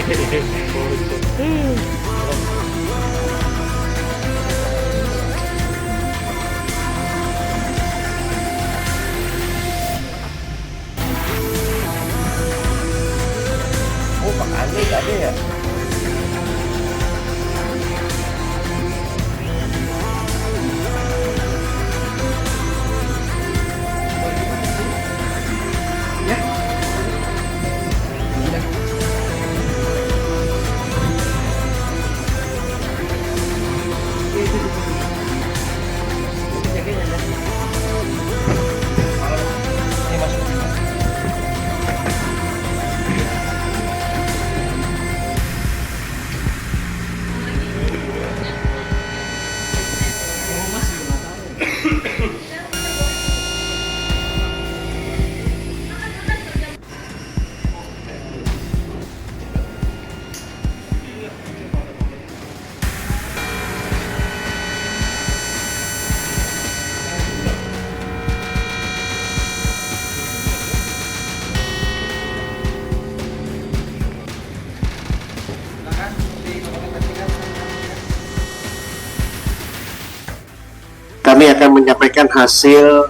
Oh, Pak Anies ada ya? Kami akan menyampaikan hasil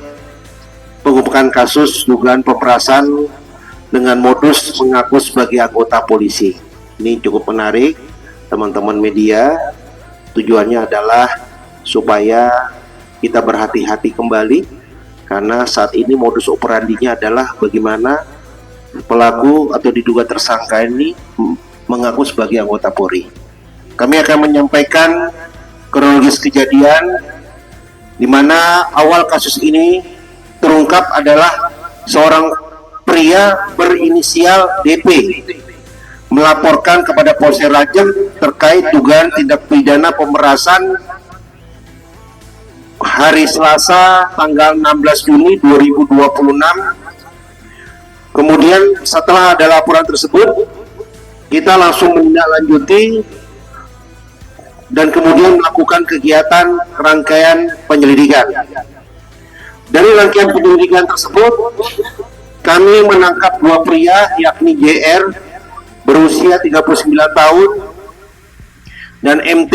pengungkapan kasus dugaan pemerasan dengan modus mengaku sebagai anggota polisi. Ini cukup menarik, teman-teman media. Tujuannya adalah supaya kita berhati-hati kembali, karena saat ini modus operandinya adalah bagaimana pelaku atau diduga tersangka ini mengaku sebagai anggota Polri. Kami akan menyampaikan kronologis kejadian di mana awal kasus ini terungkap adalah seorang pria berinisial DP melaporkan kepada Polsek Rajang terkait dugaan tindak pidana pemerasan hari Selasa tanggal 16 Juni 2026. Kemudian setelah ada laporan tersebut, kita langsung menindaklanjuti dan kemudian melakukan kegiatan rangkaian penyelidikan. Dari rangkaian penyelidikan tersebut, kami menangkap dua pria, yakni JR berusia 39 tahun dan MT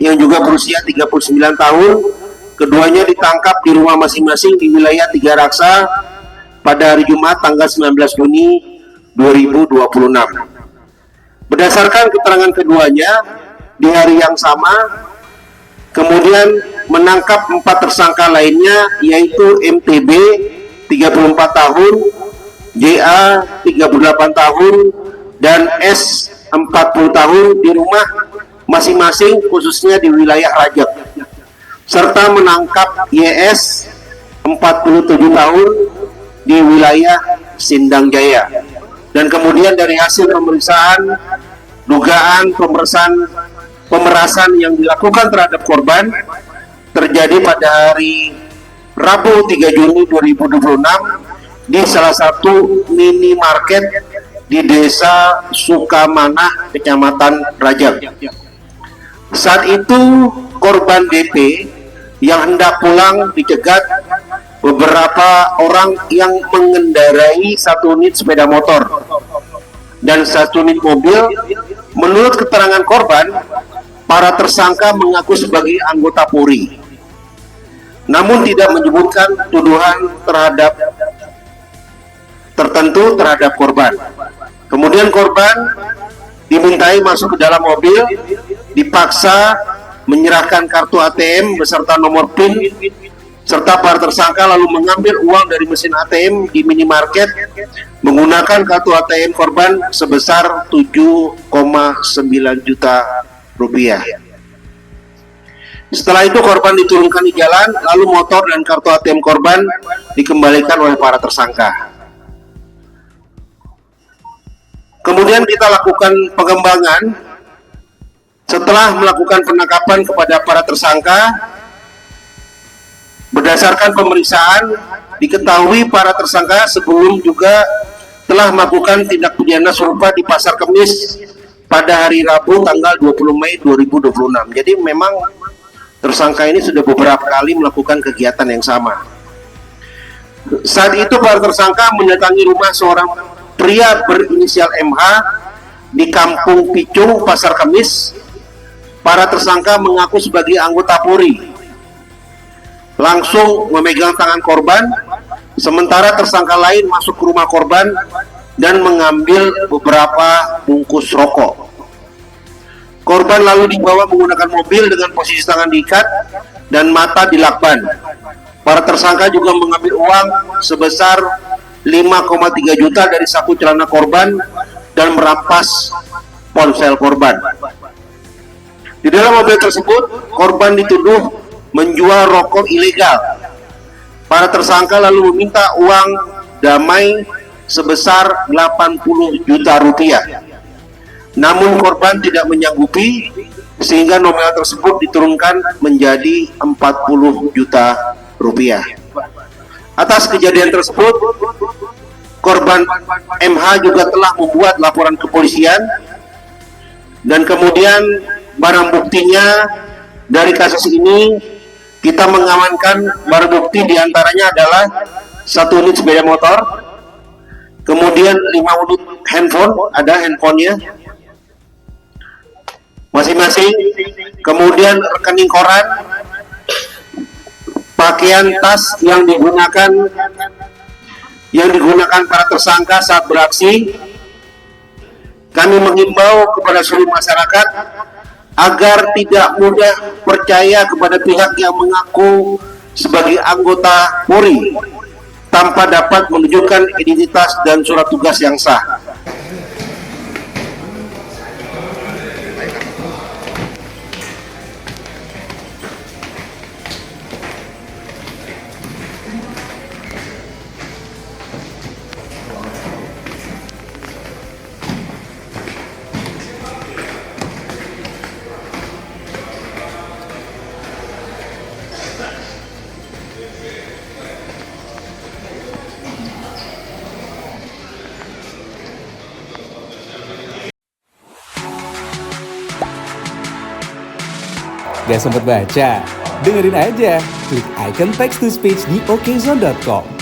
yang juga berusia 39 tahun. Keduanya ditangkap di rumah masing-masing di wilayah Tiga Raksa pada hari Jumat tanggal 19 Juni 2026. Berdasarkan keterangan keduanya, di hari yang sama kemudian menangkap 4 tersangka lainnya, yaitu MTB 34 tahun, JA 38 tahun, dan S 40 tahun di rumah masing-masing khususnya di wilayah Rajak, serta menangkap YS 47 tahun di wilayah Sindang Jaya. Dan kemudian dari hasil pemeriksaan dugaan pemerasan yang dilakukan terhadap korban terjadi pada hari Rabu 3 Juni 2026 di salah satu minimarket di Desa Sukamanah, Kecamatan Rajang. Saat itu korban DP yang hendak pulang dicegat beberapa orang yang mengendarai 1 unit sepeda motor dan 1 unit mobil. Menurut keterangan korban, para tersangka mengaku sebagai anggota Polri, namun tidak menyebutkan tuduhan tertentu terhadap korban. Kemudian korban dimintai masuk ke dalam mobil, dipaksa menyerahkan kartu ATM beserta nomor PIN, serta para tersangka lalu mengambil uang dari mesin ATM di minimarket menggunakan kartu ATM korban sebesar 7,9 juta rupiah. Setelah itu korban diturunkan di jalan, lalu motor dan kartu ATM korban dikembalikan oleh para tersangka. Kemudian kita lakukan pengembangan. Setelah melakukan penangkapan kepada para tersangka, berdasarkan pemeriksaan diketahui para tersangka sebelum juga telah melakukan tindak pidana serupa di Pasar Kemis pada hari Rabu tanggal 20 Mei 2026. Jadi memang tersangka ini sudah beberapa kali melakukan kegiatan yang sama. Saat itu para tersangka mendatangi rumah seorang pria berinisial MH di Kampung Picung, Pasar Kemis, para tersangka mengaku sebagai anggota Polri. Langsung memegang tangan korban, sementara tersangka lain masuk ke rumah korban dan mengambil beberapa bungkus rokok. Korban lalu dibawa menggunakan mobil dengan posisi tangan diikat dan mata dilakban. Para tersangka juga mengambil uang sebesar 5,3 juta dari saku celana korban dan merampas ponsel korban. Di dalam mobil tersebut, korban dituduh menjual rokok ilegal. Para tersangka lalu meminta uang damai sebesar 80 juta rupiah. Namun korban tidak menyanggupi sehingga nominal tersebut diturunkan menjadi 40 juta rupiah. Atas kejadian tersebut, korban MH juga telah membuat laporan kepolisian dan kemudian barang buktinya dari kasus ini kita mengamankan barang bukti diantaranya adalah 1 unit sepeda motor, kemudian 5 unit handphone, ada handphonenya masing-masing, kemudian rekening koran, pakaian tas yang digunakan para tersangka saat beraksi. Kami menghimbau kepada seluruh masyarakat agar tidak mudah percaya kepada pihak yang mengaku sebagai anggota Polri tanpa dapat menunjukkan identitas dan surat tugas yang sah. Gak sempet baca? Dengerin aja, klik icon text to speech di okezone.com.